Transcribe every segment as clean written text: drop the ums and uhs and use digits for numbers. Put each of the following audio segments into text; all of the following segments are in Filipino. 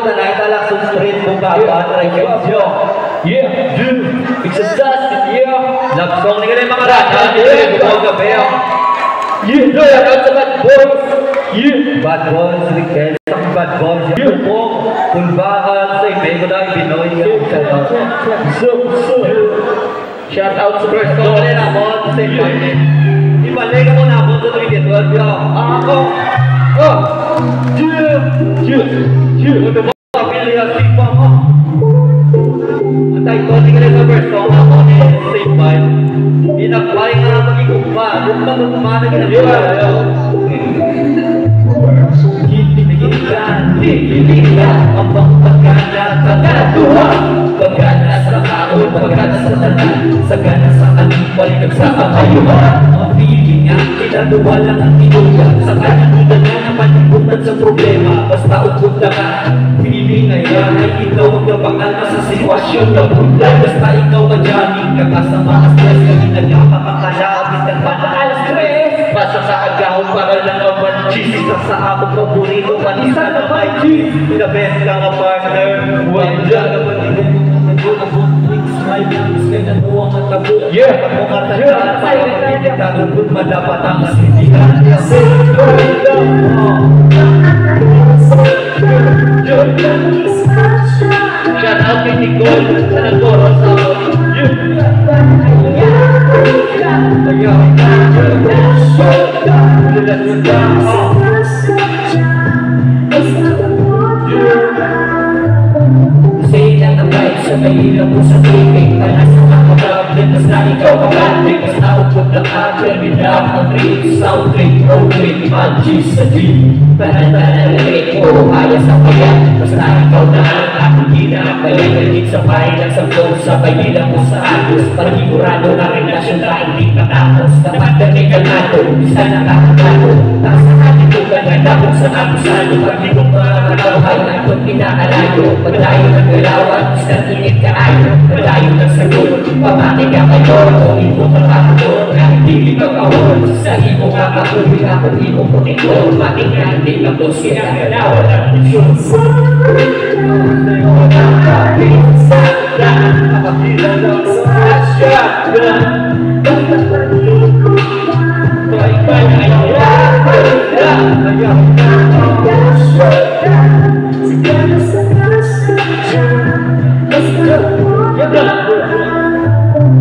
tanay talak sa street kung kaban regensyo. Yeah, it's a dust, yeah. Love song ni kalian mga rata, yeah, buong gabi. Yeah, doya kan sa bad boys. Yeah, bad boys, weekend, bad boys. Yeah, po, pulbahan sa ime ko dahil Pinoy. Shout out sa first song ni Ramon sa ime. Ibalik mo na ako sa 2012. Ako. Oh, yeah. Ito mo, kapilihan pa mo. Ang title ni kalian sa first song ako ni Save Vibe. Inakway nga magigumpa. Gumpa na ginagawa. Hiligan ang pagkana pagkatuwa. Pagkana sa kaon, pagkana sa tanan. Sagana sa kanipaligan sa kakayuhan. Ang feeling niya, kinatuwa lang ang tinugan. Sa kanitudan niya na manibutan sa problema. Basta upod na ka. Feeling na yan ay ikaw ang napangalma sa sitwasyon na bulan. Basta ikaw madyaning kakasama ang stress. Kanina niya makakalapit ng makaal-stress. Basta sa agahon para lang ang manchis. Isa sa akong paborito panisa na may cheese. The best ka nga partner. Wala ka manigan yung nagod ang bootlings. My lips ka na nuwang ang tabo. Yeah! Ako nga tanda. Para magigitagod madapat ang asindihan. Shout out kay Nicole sa nagoro sa say lang ang vibe sa mahirap mo sa taping. Tanas ang mga problem, mas na ikaw pag-addict. Mas naupod lang agad, without ang trip. Sound trip, road trip, manchis sa jeep. Tanan-tanan na trip mo, ayas ang kayan. Mas na ikaw na ang aking ginagaling. Naging sabay lang sa flow, sabay nilang mo sa agos. Panigurado na relasyon na hindi matapos. Dapat galing ka nato, isa na kakagato. Tapos sa ating tugan na dabog sa agos-ano. Pag-ibig mo mga katawhay na itong pinaalayo. Paglayo ng galawan, isang init ka ayo. Paglayo ng sagot, pamati ka kayo. Kung imo ka kakagod, na hindi ka kawon. Sa imo ka kakubig ako, imo ko ito. Matingan, di ka to siya galawan ang misyon. Nakakila lang sa asya.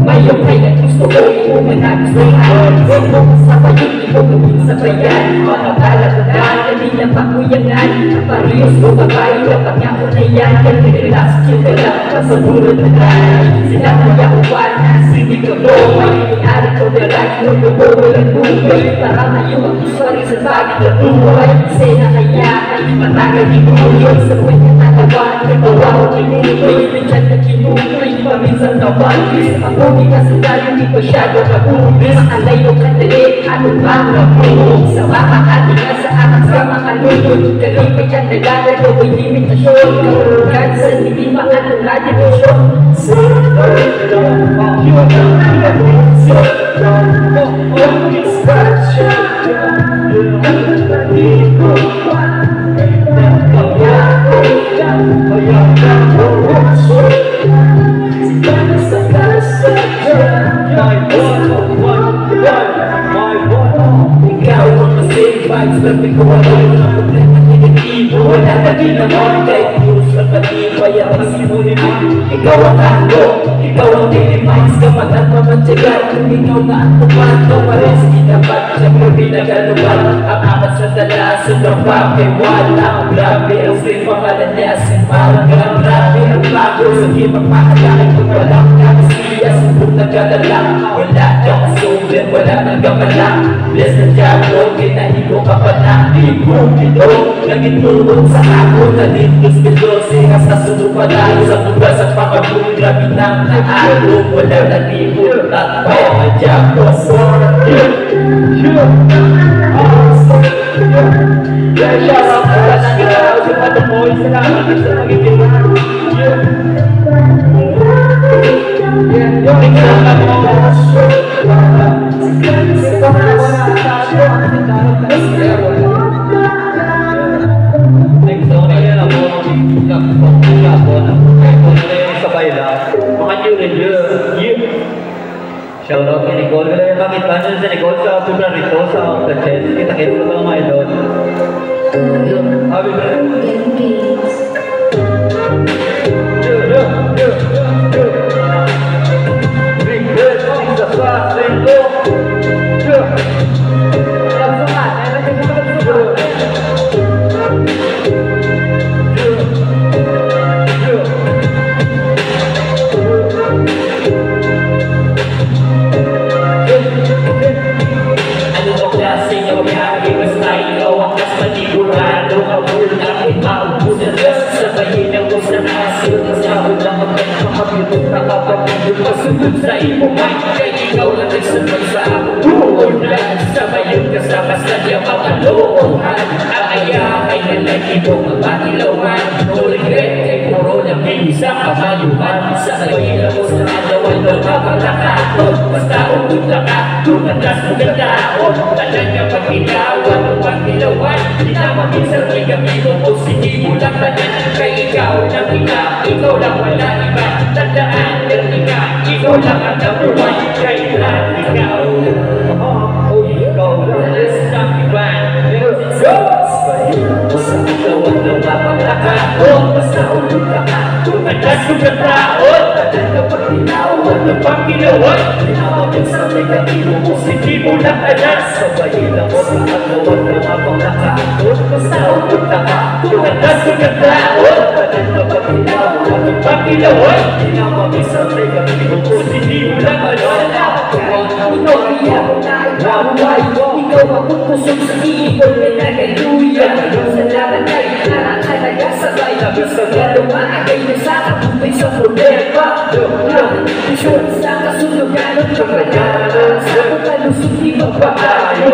Mayong kaya gusto ko, kung managsayan. Huwag mo kasabayin, ikaw gawin sa bayan. Makakalabanan, kanila pakuyangan. Parehos mo babae, dapat nga ko na yan. Kanililas, kaya kasabunan na tayo. Sila kaya uwan, hindi ko do. May-ari ko na lang, nagbubuhay ang buhay. Para ngayon ang iswari sa bagay na buhay. Kasi na kaya ay matagal di buhay. Sa buhay na natawa, nagawa ko kinuloy. Nandiyan na kinuloy, paminsan na walis. Ako di kasi tayo di masyado kabubis. Makalayo ka dali, ano ba ang mabulong? Sa makakati ka sa anak sa makalulog. Galing pa dyan naglalaro, may limitasyon. Karugan sa hindi maanong radiosyon. Ikaw ang masave vibes, tapi ko wala ng problema negatibo. Wala na din naman kahit news na patibay ang masimunin mo. Ikaw ang tango, ikaw ang minimize kapag ang mamatyagan. Kung ikaw na ang tumato, pares kinabat siyempre pinagaluban. Ang apat sa dala, sobrang pape, wala ang grabe. Ang slim pangalayasin, parang grabe ang bago. Sige magpakalakin kung walang kakasiya, subok na kadala. Wala kang kasundan, wala nang gamala. Bless na diablo, kinahigo ka pa na. Higo ito, nagitulog sa ako. Nanindos ka dose, hasta sunod pa tayo sa buga sa pakabuhin. Grabe nang naalo, wala na tibol. Tatpay ang diablo. Shout out sa lahat ng ginawa sa mga boys. Salamat sa magiging Next song na yan ako. Shoutout kay Nicole. Wala yung makita nyo si Nicole sa Pura Rito sa Octachess. Kita-kita ko lang mga idol. Happy birthday. Big blessings sa fast and low. Masunod sa ipuman, kaya ikaw lang nagsabay sa buong lang. Sabayon ka sa kasadya mapaloohan. Ang ayahay na lagi mong matilawan. No regret, kay puro lang sa kamayuhan. Sabayin ako sa adawan ng mapalakakot. Basta umunta ka, tumatas mo ka taon. Tanan ka pag-ilawan, pag-ilawan. Di na maminsan may gamibo, positibo lang tanan. Kay ikaw lang ikaw lang wala iba. Tandaan, ikaw lang ang number one, kailan ikaw ikaw lang ang iba. Basta ikaw ang napapalakakot. Basta umunta ka, tumatas mo ka taon. Tanan ka pag tinawan ng pangkilawan. Tinawagin sa may gamibo, positibo lang tanan. Sabayin ako sa agawan ng napapalakakot. Basta umunta ka, tumatas mo ka taon. Tanan ka pag tinawan ng pangkilawan. Tinawagin sa may gamibo, positibo lang tanan. Ikaw iyak na ikaw, ikaw ang putusok sa ibon na nagaluya. Salamat kayo na nakasabay. Pero maagay na sa kabumbay sa problema. Isyon sa kasulugan ng kapalaran. Sa pagkalusog di magpakayo.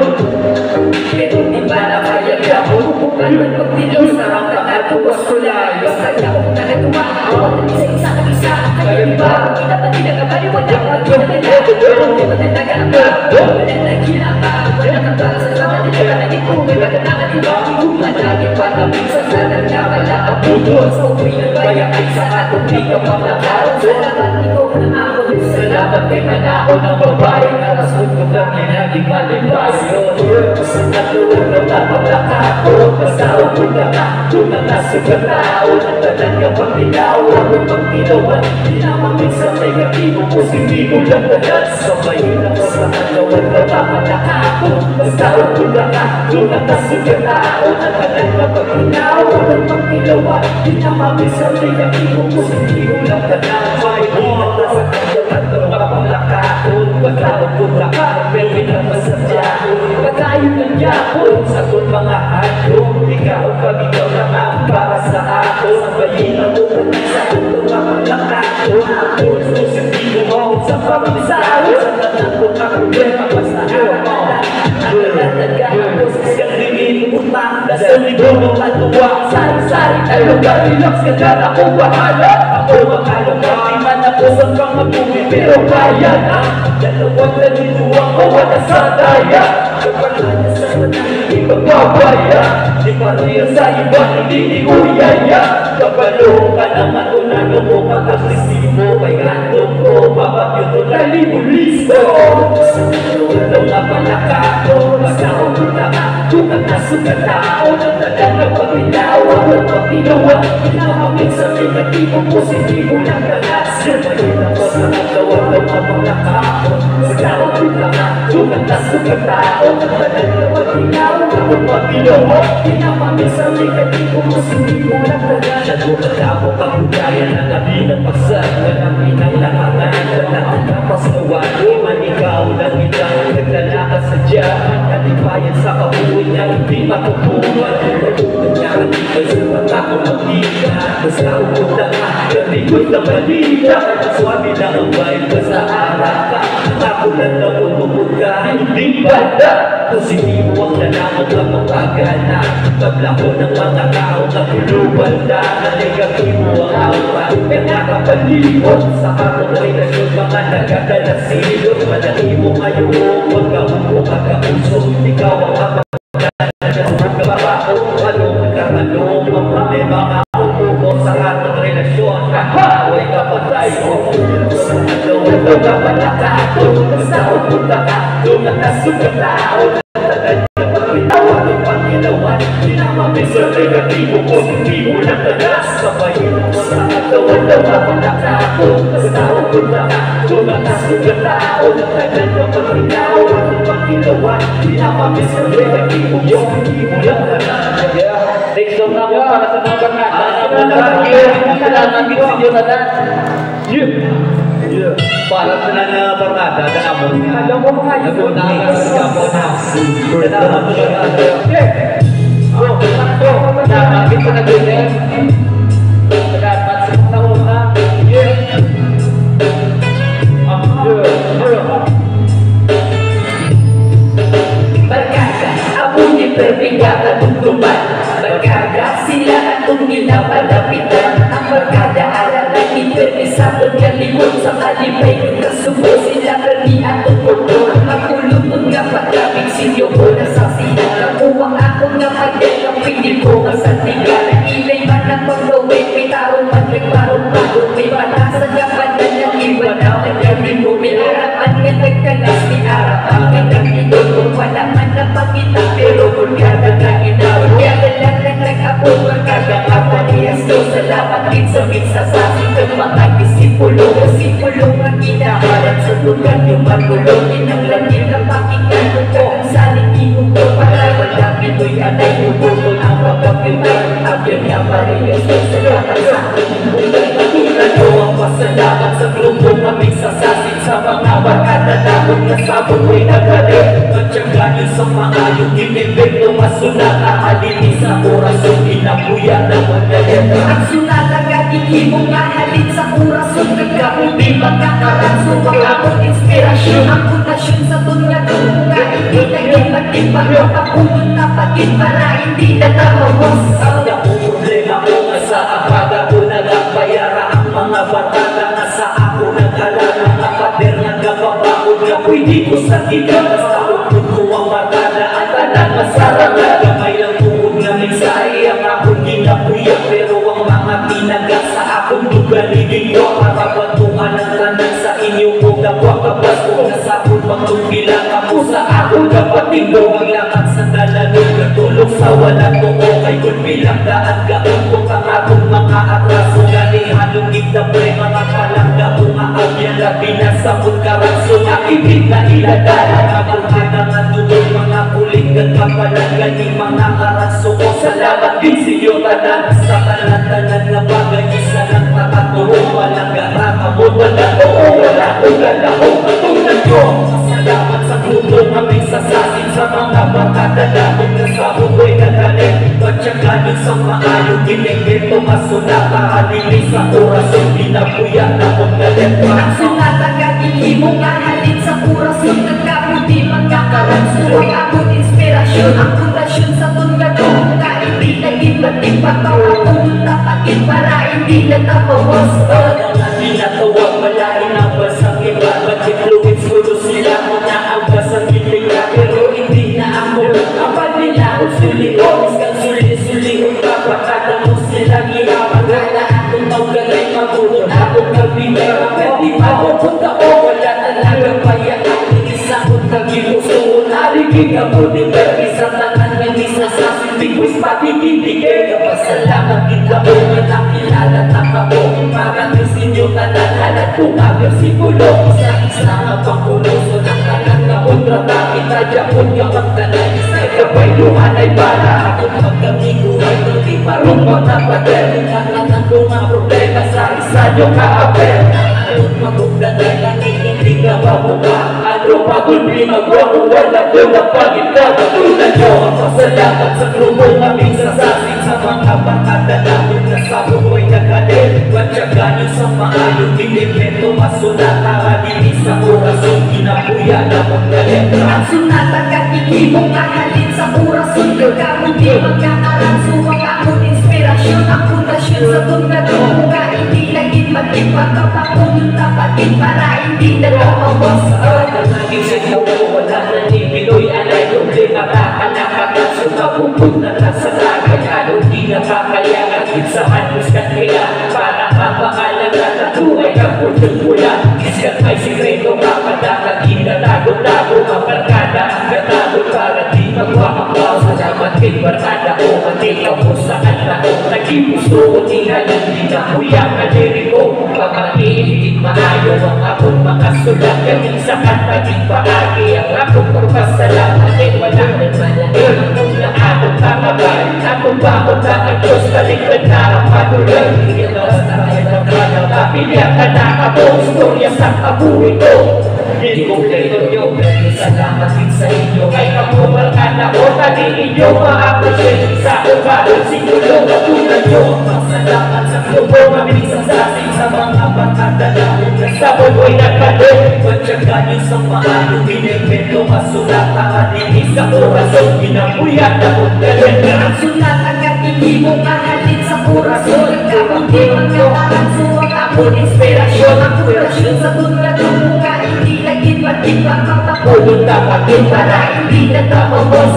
Pero di ba na kaya ka pupukan ng pagdilaw sa rangka at buwas ko layo. Kaya kung nakatuwa ako at isa-isa ka isa. Kaya di ba kung kinapati na kapaliwanag at kinapalala. Di ba talaga ang bago? Wala na kinapag. Wala kang para sa sama nila ka naging kung may magandang iba. Kung managin pa kami sa salang na wala ang puto. Sa uwi ng bayan ay sa atong di ka maglakaroon. Salamat ikaw na ako. Salamat kay manako ng babae. Nakasod ko lang ay naging malibayo. Sa katulog ng napaglakakot. Basta umunta ka, tumatas ka tao. Nagtanan ka pang tinawan, pang tinawan. Di naman minsan may gatibo, positibo lang tanan. Sabayin ako sa agawan ng napaglakakot. Basta umunta ka, tumatas ka tao. Nagtanan ka pang tinawan, pang tinawan. Di naman minsan may gatibo, positibo lang tanan. Sabayin ako sa agawan ng napaglakakot. Basta umunta ka, may pinamasadyaon. Pagkayon ng yapon, sagot mga hadong. Ikaw pag ikaw naman para sa ako. Sabayin ako sa itong napaglakakot. Puso sa tino mo sa pamisaon. Sa tanan kong problema basta ako. Nakalalag ako sa siyang limit utang. Sa libro ng katuwa. Sari-sari tayo relax ka dyan ako bahala. Ako makalong man ako sa mga buwi. Pero kaya na dalawang nalituwang mawala sa daya. Kapalanya sa nanang ibang babaya. Di pareha sa iba, hindi ni uyaya. Kapalo ka naman unano mo pag-agresibo. Kay gandong ko, babagyo to nalimulisto. Sa kaluan ng napalakako. Basta umunta ka, tumatas ka tao. Nagtanan ng pagpinawa, ng pagpinawa. Pinamamit sa negatibo, positibo ng kalas. Sabayin ako sa naglawan ng napalakako. Basta umunta ka, tumatas ka tao. Nagtanan ng pagpinawa, ng pagpinawa. Pinamamit sa negatibo, positibo ng kalas. Nagulat ako pag-ugaya na gabi ng pagsag. Nagami ng lakangan, naglaang kapasawan. Iman ikaw lang itang nagdala ka sa diyan. Katibayan sa kabuhay na hindi matutuwan. Nagpunanyaran ikay sa mata ko magkita. Basta umunta ka, nalikod na balita. Swabe na ang bayan, basta harap ka. Nakakulat na umubog ka, hindi banda. Positibo ang nalaman ng mga gana. Tablako ng mga tao na pinubanda. Negatibo ang awa, may nakapalibot. Sa kapag-relasyon mga nagadala silot. Madali mo ngayon, huwag ka mo kakapuso. Ikaw ang kapag-relasyon ng kababao. Anong katanong, ang problema nga umubo sa kapag-relasyon. Kahaway kapatay, sa katawag daw ba wala ka ako? Basta pupunta ka, doon ang nasugat tao. Tawag ang Panginoon, di na mabisa negatibo, positibo na tagas. Sabayin mo sa katawan daw ba wala ka ako? Basta pupunta ka, doon ang nasugat tao. Tagal na pagkinaw, ang Panginoon, di na mabisa negatibo, positibo na tagas. Next song na mo para sa mga barkada. Salamat din sa Jonathan. Para sa mga barkada, tanamon. Alam mo mga yun. Nagpunta ka sa Japan na. Salamat sa barkada. Nakakit sa nag-winner. Salamat sa mga taon na. Barkada, ako ni Perbigata tungtuman. Barkada, sila atong ginapalapitan. Ang barkada, alalan ni Pernisapon Galimon sa malibay. Kasubo sila perni atong kuto. Magulupon nga pagkabig sinyo ko na sa sila. Kakuwang ako nga pagyan pili ko nga sa tingala. Ilay man ang pagdawin, may tarong man, may parong-parong. May panasa nga panan ng iba na nagkabing mo. May harapan nga nagkalas ni harapan. May nagkidon kung wala man na pagkita. Pero kung kada nga inawin, kaya lang na nag-abot. Barkada nga paniyas ko, salamat din sa minsasasi ng mga disipulo. Disipulo nga ginahalat sa lugar yung magulong. Inanglanin na pakinggan ko ang saling ko para wala pinoy anay hubungon ang pagkapilay. Abyan nga parehas ko, salamat sa aking buhay. Natulan ko ang pasalamat sa grupo kaming sasasin sa mga barkada namin na sabon ko'y nagalit. Matyaga nyo sa mga yung inibig no masunata halini sa orason inabuya na magalit. Ang sunata nga hindi mo mahalin sa orason nagkapundi magkakaranso pagkakot inspirasyon ang pundasyon sa tunyag kung nga hindi naging magtimbang papunod na pagin para hindi na tamamos. Ang ako problema ko nga sa abada ko nagpayara ang mga barkada nga sa ako nag-alala nga pader nga kapapakod nga pwede ko sa tigang basta upod ko ang barkada at talang masarap na gamay lang tukod nga mensahe ang akong ginapuyak pero ang mga tinaga sa akong lugar ninyo para bantungan ang tanan sa inyo kung nagwakabas kung nasapon pagtungkilang ako sa akong kapatid ko ang lakad sa dalalog katulog sa walang tuo kay kung bilang daan gaon ko ang akong mga atraso gani halungit na pre mga palangga kung aabyan labi na sa pagkaranso na ibig na iladalan akong hanangan tulog mga kulit kagkapalan gani mga karanso ko salamat din siyo tanan sa tanan-tanan na bagay isa lang takaturo walang garaka mo wala oo wala ko galahong katulad ko salamat sa grupo kaming sasasin sa mga barkada namin na sabon ko'y nagalit matyaga nyo sa maayong ginigito masunata halili sa orason dinapuya na kong galit ang sunata nga hindi mo mahalin sa orason nagkapundi magkakaranso ang akong inspirasyon ang pundasyon sa tunyag ko nga hindi naging matimbang papunod na pagin para hindi na tapos Tinatawag malain ang basang iba Mag-influence ko sila mo na ang basang iba Pero hindi na ako kapag nila ang suli o Miskan suli-suli o kapakata mo sila ginaman Gana akong maggalay magulong akong kabibera Pwede mapupunta o wala talagang payaan Isa kong kagiluso Narigig ako ni Berbi sa tanan ng isa sa Bigwis patitindigay Kapasalamat kita o nga nakilala Takabo Maraming sinyo tananalat Kung agresipulo Isa-isa nga pangkuloso Ng tanan na kontrata Kita dyan nga magtanay Isa'y kabayluhan ay para Akong magkamiguhay Nang di marungot na pader Nangatan ko nga problema Sa isa nyo kaapel Anong magugdanay Nang hindi ka mabuka Ano pagulbi magwang Wala ko na pagita Katulad nyo Ang pasalamat sa grupo Kaming sasasin sa mga barkada namin Na sabon ko'y nagalit Matyaga nyo sa maayong Dinipento masunata Halili sa orason Ginapuya na magalit ang sunata Hindi mo mahalin sa orason Nagkamundi magkakaranso Ang akong inspirasyon Ang pundasyon sa tunyag ko Nga hindi naging matimbang Kapapunod na pagin para hindi na lumabas Naging sinyo wala na ni Pinoy Alay problema ka Kanakakas Sumabumbog na nasa tagay Anong di nakakaya At sa halos ka kaya Para mapaalam Buhay ka po mula. Iskat may sikreto ka padakag Inatago-tago ang barkada Gatago para di magwakaklaw Sa dapat kay barkada o matikaw mo sa kanta Naging gusto ko tingnan Di na kuya ka liriko Pamakiigit maayo ang akong makasulat Galing sa kanta di paagi Ang akong pagpasalamat ay wala nang malaki Kung na akong kakabay Akong bakot na ang Diyos Kaligtad na ang patuloy Ilos na kayo ng kanya Kapilya ka na kabong Storya sa kabuhi ko Hindi ko kayo nyo Salamat din sa inyo Kay kapumal ka na o Tadi inyo ma-appreciate Sa ubahan sinulong at tulad nyo Salamat sa klubo Mabilis ang sasing sa mga batata na Sabon ko'y nagkalo Pagtsaga nyo sa maano Binibento masulat Ang adinig sa orason Ginamuyat na kong galing Ang sulat agad hindi mo kahalin sa orason Kapag di magkakaran Suwag akong inspirasyon Ang kurasyon sa tulad ng mukha Hindi laging maging pagkakapulot Kapag yung para hindi na tapos